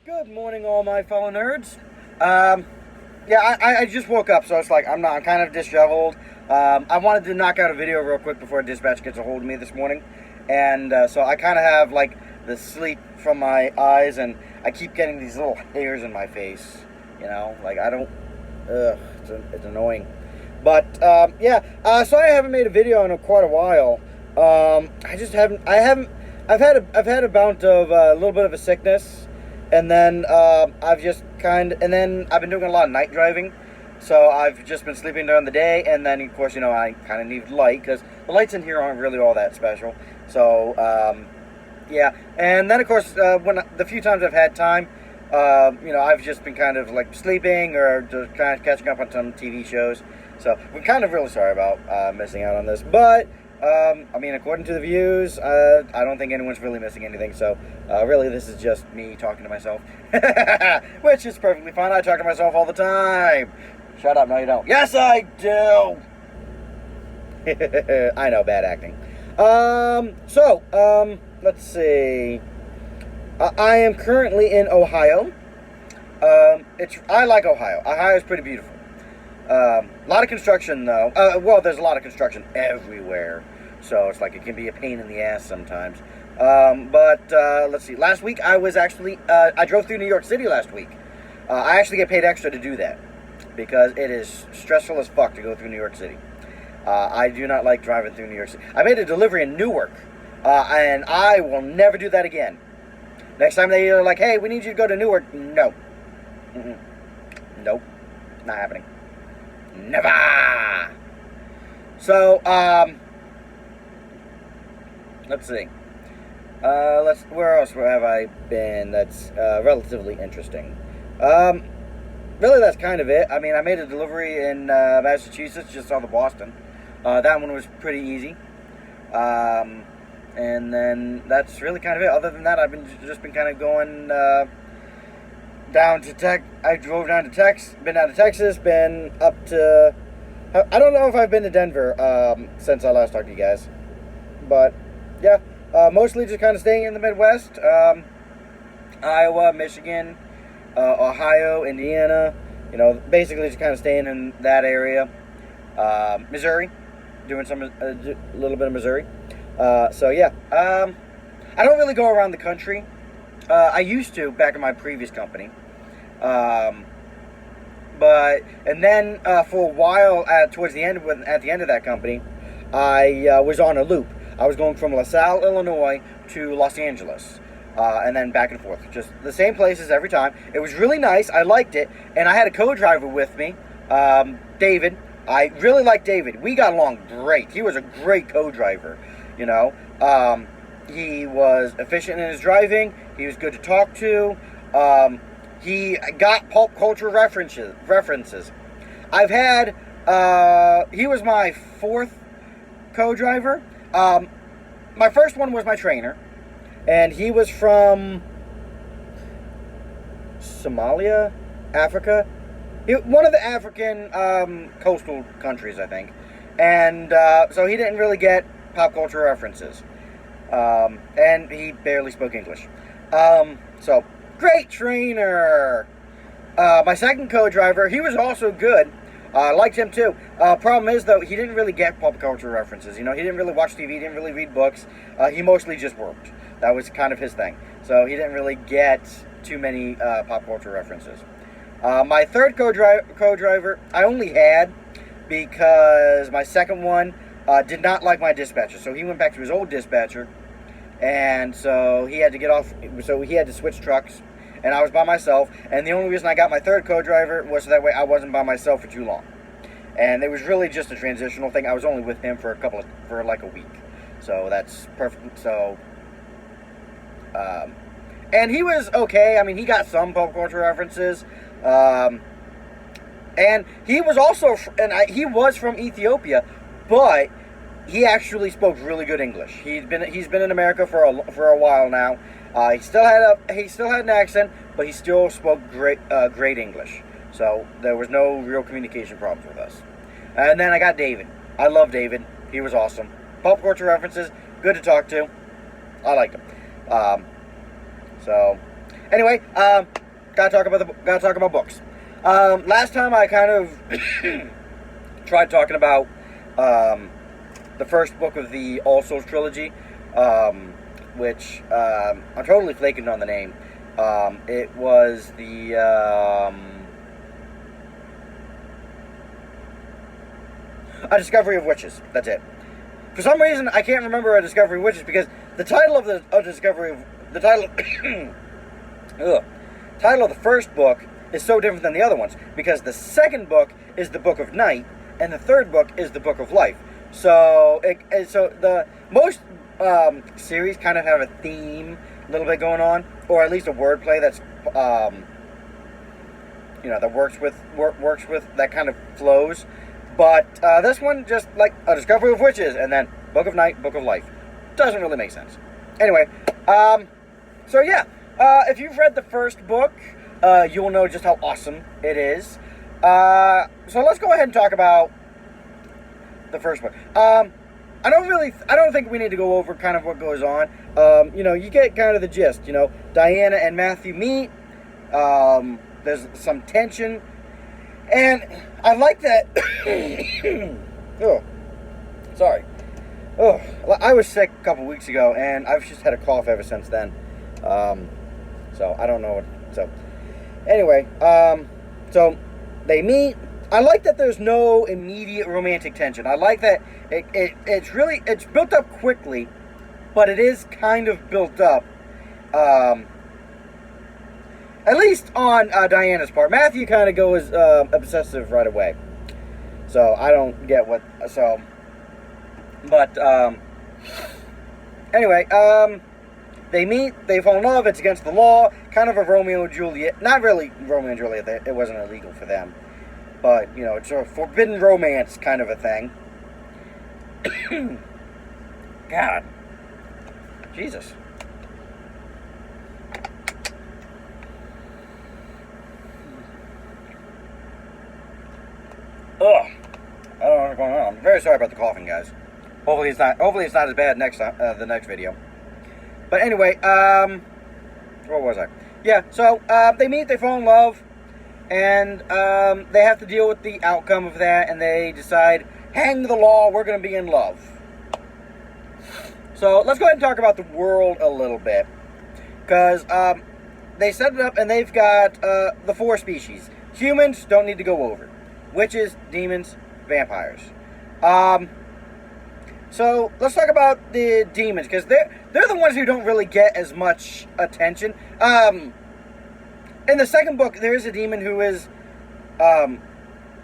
Good morning, all my fellow nerds. I just woke up, so it's like I'm kind of disheveled. I wanted to knock out a video real quick before dispatch gets a hold of me this morning, and so I kind of have like the sleep from my eyes, and I keep getting these little hairs in my face. You know, like I don't. It's annoying. But so I haven't made a video in quite a while. I just haven't. I've had a bout of a little bit of a sickness. And then I've been doing a lot of night driving, so I've just been sleeping during the day, and then of course, I kind of need light, because the lights in here aren't really all that special, so, and then of course, the few times I've had time, I've just been kind of like sleeping, or just kind of catching up on some TV shows, so we're kind of really sorry about missing out on this, but according to the views, I don't think anyone's really missing anything, so really this is just me talking to myself, which is perfectly fine. I talk to myself all the time. Shut up, no you don't. Yes, I do! I know, bad acting. Let's see. I am currently in Ohio. I like Ohio. Ohio is pretty beautiful. A lot of construction, though. There's a lot of construction everywhere, so it's like it can be a pain in the ass sometimes. Let's see. Last week, I drove through New York City last week. I actually get paid extra to do that, because it is stressful as fuck to go through New York City. I do not like driving through New York City. I made a delivery in Newark, and I will never do that again. Next time they are like, hey, we need you to go to Newark. No. Nope. Not happening. Never. So, let's see. Where else have I been that's relatively interesting? Really, that's kind of it. I mean, I made a delivery in Massachusetts, just south of Boston. That one was pretty easy. And then that's really kind of it. Other than that, I've just been kind of going down to Tech. I drove down to Texas, been down to Texas, been up to, I don't know if I've been to Denver since I last talked to you guys, but yeah, mostly just kind of staying in the Midwest, Iowa, Michigan, Ohio, Indiana, basically just kind of staying in that area, Missouri, doing a little bit of Missouri, I don't really go around the country. I used to back in my previous company, for a while towards the end, at the end of that company, I was on a loop. I was going from LaSalle, Illinois to Los Angeles, and then back and forth, just the same places every time. It was really nice. I liked it, and I had a co-driver with me, David. I really liked David. We got along great. He was a great co-driver. He was efficient in his driving. He was good to talk to. He got pulp culture references. I've had, he was my fourth co-driver. My first one was my trainer, and he was from Somalia, Africa. One of the African coastal countries, I think. And so he didn't really get pop culture references. And he barely spoke English. So, great trainer! My second co-driver, he was also good. I liked him too. Problem is, though, he didn't really get pop culture references. He didn't really watch TV, he didn't really read books. He mostly just worked. That was kind of his thing. So he didn't really get too many pop culture references. My third co-driver, I only had because my second one did not like my dispatcher. So he went back to his old dispatcher, and so he had to get off. So he had to switch trucks, and I was by myself. And the only reason I got my third co-driver was so that way I wasn't by myself for too long. And it was really just a transitional thing. I was only with him for like a week, so that's perfect. So, and he was okay. I mean, he got some pop culture references. And he was also, he was from Ethiopia, but he actually spoke really good English. He's been in America for a while now. He still had an accent, but he still spoke great English. So there was no real communication problems with us. And then I got David. I love David. He was awesome. Pop culture references, good to talk to. I liked him. So anyway, gotta talk about books. Last time I kind of tried talking about the first book of the All Souls trilogy, which I'm totally flaking on the name. It was the A Discovery of Witches. That's it. For some reason, I can't remember A Discovery of Witches because the title of the title of the first book is so different than the other ones, because the second book is the Book of Night and the third book is the Book of Life. So the most series kind of have a theme, a little bit going on, or at least a wordplay that's that works with that kind of flows. But this one, just like A Discovery of Witches and then Book of Night, Book of Life, doesn't really make sense. Anyway, so yeah, if you've read the first book, you will know just how awesome it is. So let's go ahead and talk about the first book. I don't think we need to go over kind of what goes on. You get kind of the gist. Diana and Matthew meet. There's some tension, and I like that. Oh, sorry. Oh, I was sick a couple weeks ago, and I've just had a cough ever since then. So I don't know what. So anyway, so they meet. I like that there's no immediate romantic tension. I like that it's built up quickly, but it is kind of built up. At least on Diana's part. Matthew kind of goes obsessive right away. So I don't get what. So, but anyway, they meet. They fall in love. It's against the law. Kind of a Romeo and Juliet. Not really Romeo and Juliet. It wasn't illegal for them. But, it's a forbidden romance kind of a thing. God. Jesus. Ugh. I don't know what's going on. I'm very sorry about the coughing, guys. Hopefully it's not as bad next time, the next video. But anyway, where was I? Yeah, so they meet, they fall in love. And they have to deal with the outcome of that, and they decide, hang the law, we're going to be in love. So let's go ahead and talk about the world a little bit. Because they set it up, and they've got the 4 species. Humans, don't need to go over. Witches, demons, vampires. So let's talk about the demons, because they're the ones who don't really get as much attention. In the second book, there is a demon who is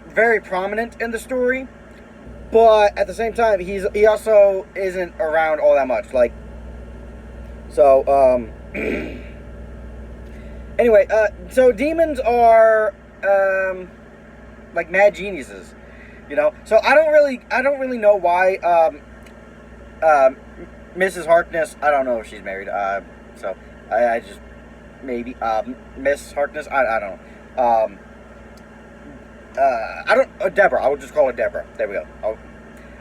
very prominent in the story, but at the same time, he also isn't around all that much. Anyway, so demons are like mad geniuses, So I don't really know why Mrs. Harkness. I don't know if she's married. So I just. Maybe Miss Harkness. I don't know. Deborah. I will just call her Deborah. There we go.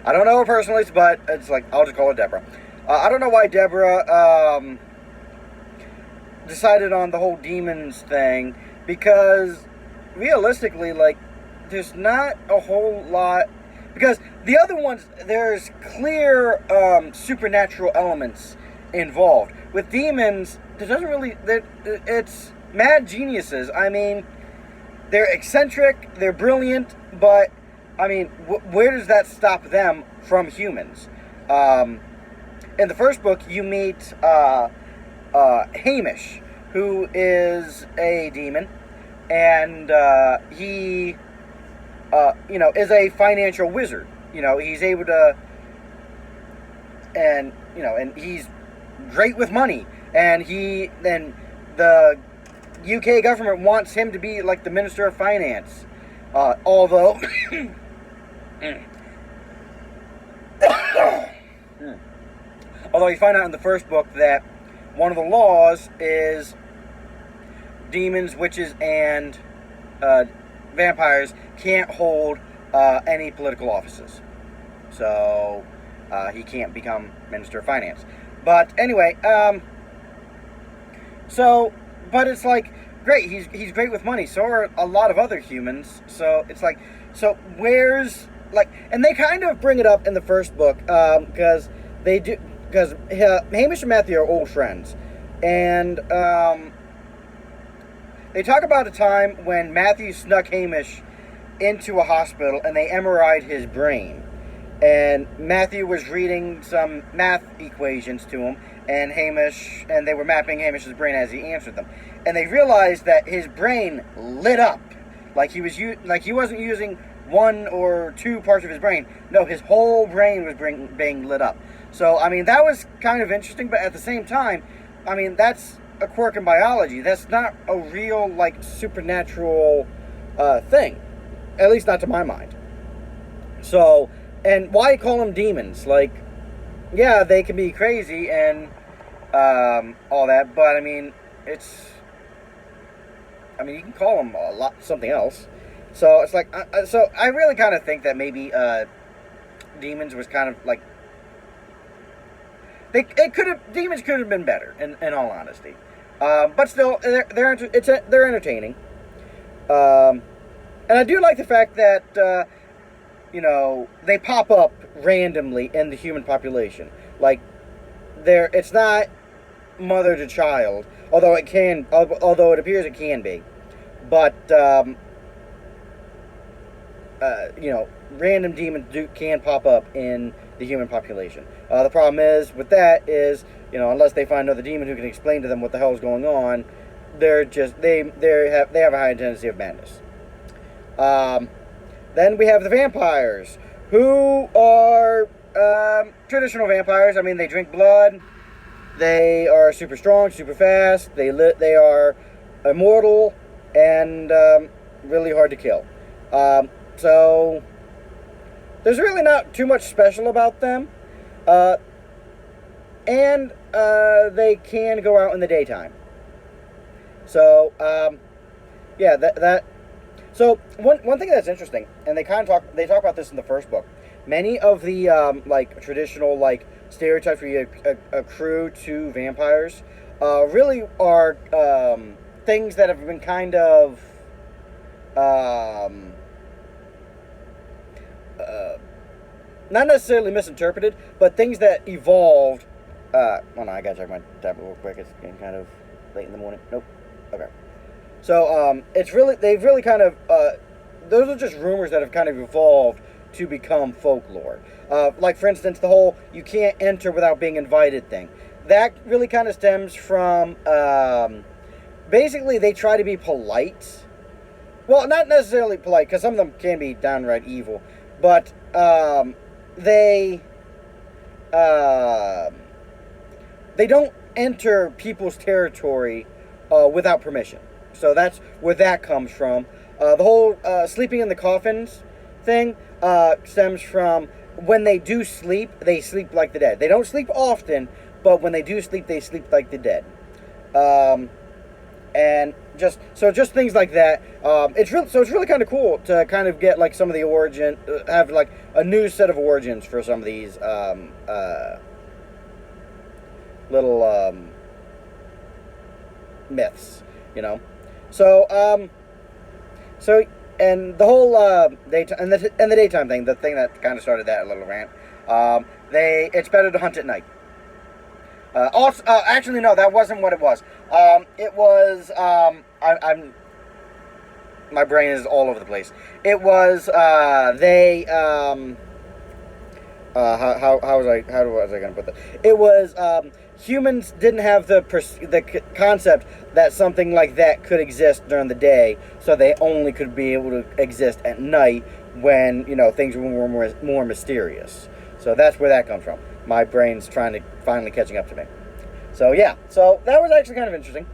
I don't know her personally, but it's like I'll just call her Deborah. I don't know why Deborah decided on the whole demons thing, because realistically, there's not a whole lot. Because the other ones, there's clear supernatural elements involved. With demons, there doesn't really. It's mad geniuses. I mean, they're eccentric, they're brilliant, but I mean, where does that stop them from humans? In the first book, you meet Hamish, who is a demon, and he, is a financial wizard. He's able to, and he's great with money, and the UK government wants him to be like the Minister of Finance, although you find out in the first book that one of the laws is demons, witches, and vampires can't hold any political offices, so he can't become Minister of Finance. But anyway, but it's like great. He's great with money. So are a lot of other humans. So it's like, so where's like, and they kind of bring it up in the first book because they do, because Hamish and Matthew are old friends, and they talk about a time when Matthew snuck Hamish into a hospital and they MRI'd his brain. And Matthew was reading some math equations to him, and they were mapping Hamish's brain as he answered them. And they realized that his brain lit up, like he wasn't using one or two parts of his brain. No, his whole brain was being lit up. So I mean, that was kind of interesting, but at the same time, I mean, that's a quirk in biology. That's not a real like supernatural thing, at least not to my mind. So. And why call them demons? Like, yeah, they can be crazy and all that, but I mean, you can call them something else. So it's like, so I really kind of think that maybe demons was kind of like, demons could have been better in all honesty, but still they're entertaining, and I do like the fact that. They pop up randomly in the human population. Like, it's not mother to child, although it appears it can be. But, random demons can pop up in the human population. The problem is, with that is, unless they find another demon who can explain to them what the hell is going on, they have a high tendency of madness. Then we have the vampires, who are traditional vampires. I mean, they drink blood. They are super strong, super fast. They are immortal and really hard to kill. So there's really not too much special about them. And they can go out in the daytime. So yeah, that. So one thing that's interesting, and they talk about this in the first book. Many of the traditional stereotypes we accrue to vampires really are things that have been kind of not necessarily misinterpreted, but things that evolved. Oh no, I gotta check my tablet real quick. It's getting kind of late in the morning. Nope. Okay. So they've really kind of those are just rumors that have kind of evolved to become folklore. Like for instance, the whole "you can't enter without being invited" thing. That really kind of stems from basically they try to be polite. Well, not necessarily polite, because some of them can be downright evil, but they don't enter people's territory without permission. So that's where that comes from. The whole sleeping in the coffins thing stems from when they do sleep, they sleep like the dead. They don't sleep often, but when they do sleep, they sleep like the dead. And just things like that. It's really kind of cool to kind of get like some of the origin, have like a new set of origins for some of these little myths, So, and the whole the daytime thing, the thing that kind of started that little rant. It's better to hunt at night. Actually, no, that wasn't what it was. It was my brain is all over the place. It was how was I going to put that? It was humans didn't have the concept that something like that could exist during the day, so they only could be able to exist at night when things were more mysterious. So that's where that comes from. My brain's finally catching up to me. So yeah, so that was actually kind of interesting.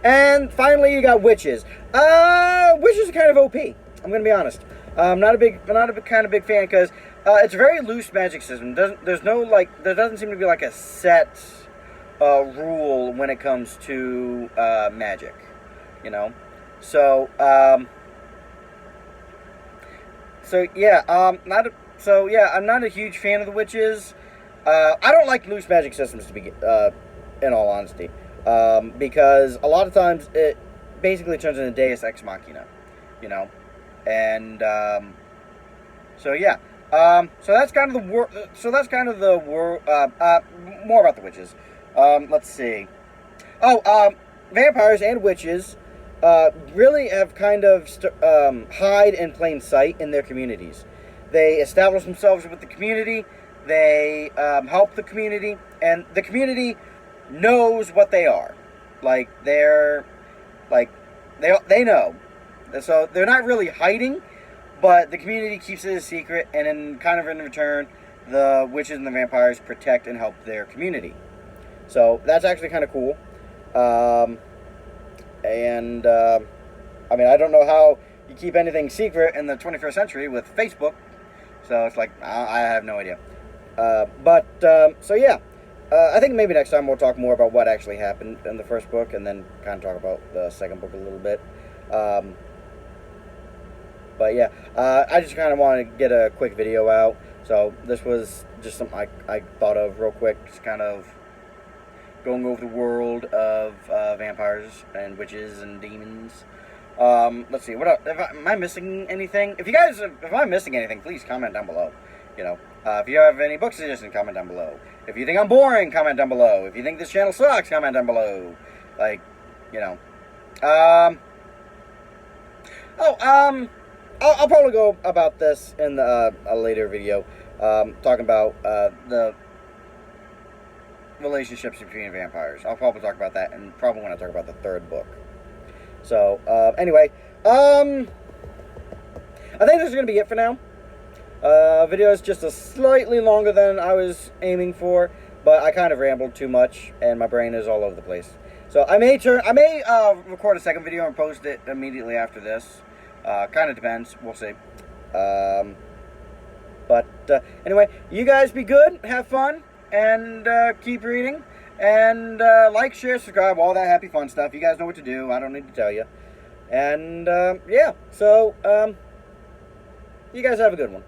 And finally, you got witches. Witches are kind of OP. I'm gonna be honest. I'm not a big fan because it's a very loose magic system. There doesn't seem to be like a set rule when it comes to magic. So I'm not a huge fan of the witches. I don't like loose magic systems to be, in all honesty, because a lot of times basically turns into Deus Ex Machina, you know, and so yeah. So that's kind of the more about the witches. Let's see. Vampires and witches really have kind of hide in plain sight in their communities. They establish themselves with the community. They help the community, and the community knows what they are. Like they know, so they're not really hiding. But the community keeps it a secret, and in return, the witches and the vampires protect and help their community. So that's actually kind of cool. I mean, I don't know how you keep anything secret in the 21st century with Facebook. So it's like, I have no idea. So yeah. I think maybe next time we'll talk more about what actually happened in the first book, and then kind of talk about the second book a little bit. But yeah, I just kind of wanted to get a quick video out. So this was just something I thought of real quick, just kind of going over the world of vampires and witches and demons. Let's see, what else? Am I missing anything? If I'm missing anything, please comment down below. You know, if you have any book suggestions, comment down below. If you think I'm boring, comment down below. If you think this channel sucks, comment down below. Like, you know. I'll probably go about this in a later video, talking about the relationships between vampires. I'll probably talk about that, and probably when I talk about the third book. So, anyway, I think this is going to be it for now. Video is just a slightly longer than I was aiming for, but I kind of rambled too much, and my brain is all over the place. So I may record a second video and post it immediately after this. Kind of depends. We'll see. Anyway, you guys be good, have fun, and keep reading. And like, share, subscribe, all that happy fun stuff. You guys know what to do. I don't need to tell you. And yeah, so you guys have a good one.